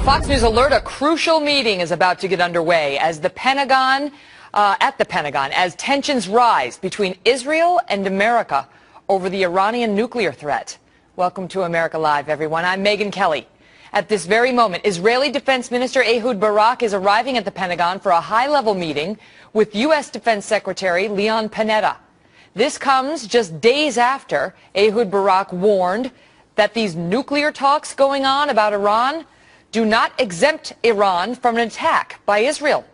Fox News alert, a crucial meeting is about to get underway as the Pentagon, as tensions rise between Israel and America over the Iranian nuclear threat. Welcome to America Live, everyone. I'm Megyn Kelly. At this very moment, Israeli Defense Minister Ehud Barak is arriving at the Pentagon for a high-level meeting with U.S. Defense Secretary Leon Panetta. This comes just days after Ehud Barak warned that these nuclear talks going on about Iran do not exempt Iran from an attack by Israel.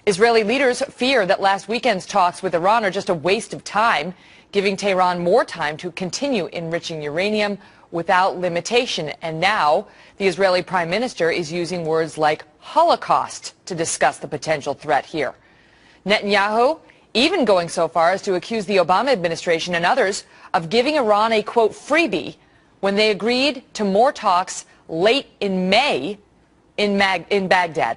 Israeli leaders fear that last weekend's talks with Iran are just a waste of time, giving Tehran more time to continue enriching uranium without limitation. And now the Israeli Prime Minister is using words like Holocaust to discuss the potential threat here. Netanyahu even going so far as to accuse the Obama administration and others of giving Iran a, quote, freebie when they agreed to more talks late in May in Baghdad.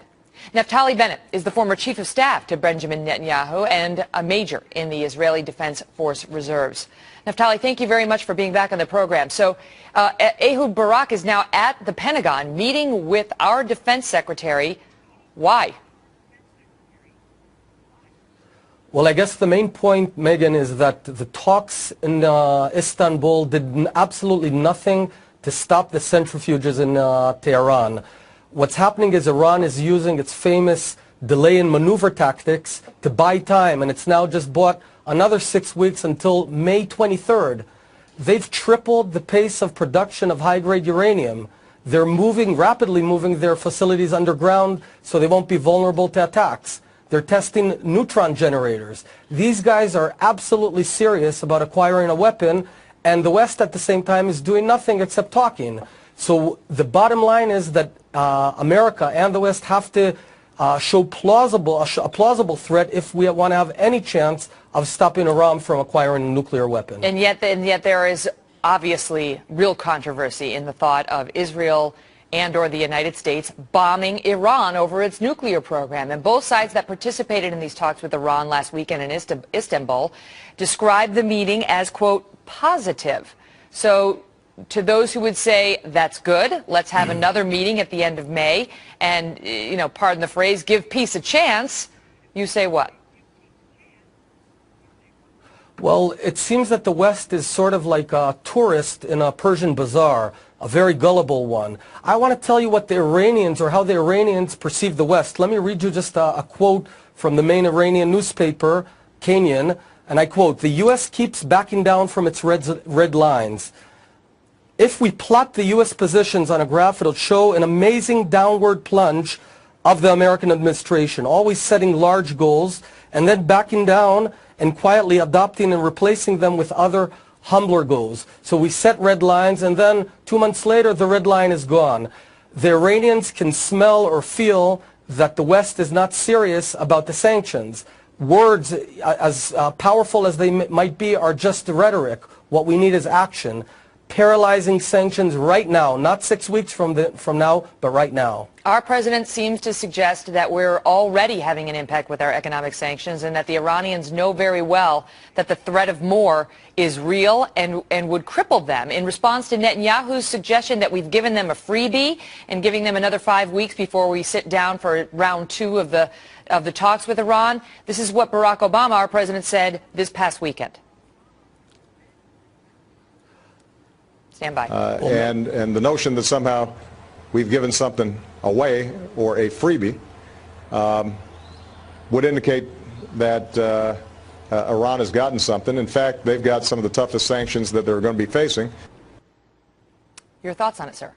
Naftali Bennett is the former chief of staff to Benjamin Netanyahu and a major in the Israeli Defense Force Reserves. Naftali, thank you very much for being back on the program. So Ehud Barak is now at the Pentagon meeting with our defense secretary. Why? Well, I guess the main point, Megan, is that the talks in Istanbul did absolutely nothing to stop the centrifuges in Tehran. What's happening is Iran is using its famous delay and maneuver tactics to buy time, and it's now just bought another 6 weeks until May 23rd. They've tripled the pace of production of high-grade uranium. They're rapidly moving their facilities underground so they won't be vulnerable to attacks. They're testing neutron generators. These guys are absolutely serious about acquiring a weapon, and the West at the same time is doing nothing except talking. So the bottom line is that America and the West have to show a plausible threat if we want to have any chance of stopping Iran from acquiring a nuclear weapon. And yet there is obviously real controversy in the thought of Israel and/or the United States bombing Iran over its nuclear program. And both sides that participated in these talks with Iran last weekend in Istanbul described the meeting as, quote, positive. So to those who would say that's good, let's have another meeting at the end of May and, you know, pardon the phrase, give peace a chance, you say what? Well, it seems that the West is sort of like a tourist in a Persian bazaar, a very gullible one. I want to tell you what the Iranians, or how the Iranians perceive the West. Let me read you just a quote from the main Iranian newspaper, Kenyan, and I quote, "The U.S. keeps backing down from its red lines. If we plot the U.S. positions on a graph, it'll show an amazing downward plunge of the American administration, always setting large goals and then backing down and quietly adopting and replacing them with other humbler goals. So we set red lines, and then 2 months later, the red line is gone." The Iranians can smell or feel that the West is not serious about the sanctions. Words, as powerful as they might be, are just rhetoric. What we need is action. Paralyzing sanctions right now, not 6 weeks from now, but right now. Our president seems to suggest that we're already having an impact with our economic sanctions and that the Iranians know very well that the threat of more is real and would cripple them. In response to Netanyahu's suggestion that we've given them a freebie and giving them another 5 weeks before we sit down for round 2 of the talks with Iran, this is what Barack Obama, our president, said this past weekend. Stand by. And the notion that somehow we've given something away or a freebie would indicate that Iran has gotten something. In fact, they've got some of the toughest sanctions that they're going to be facing. Your thoughts on it, sir?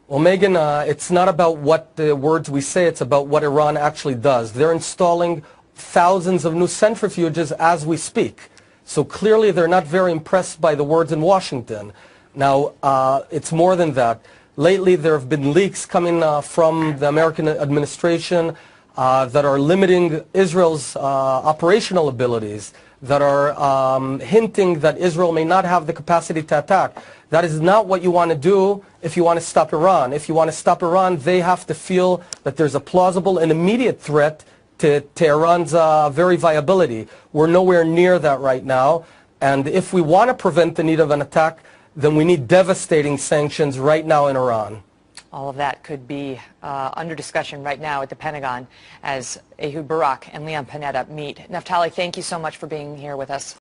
Well, Megan, it's not about what the words we say, it's about what Iran actually does. They're installing thousands of new centrifuges as we speak. So clearly they're not very impressed by the words in Washington. Now, it's more than that. Lately there have been leaks coming from the American administration that are limiting Israel's operational abilities, that are hinting that Israel may not have the capacity to attack. That is not what you want to do if you want to stop Iran. If you want to stop Iran, they have to feel that there's a plausible and immediate threat to Iran's very viability. We're nowhere near that right now. And if we want to prevent the need of an attack, then we need devastating sanctions right now in Iran. All of that could be under discussion right now at the Pentagon as Ehud Barak and Leon Panetta meet. Naftali, thank you so much for being here with us.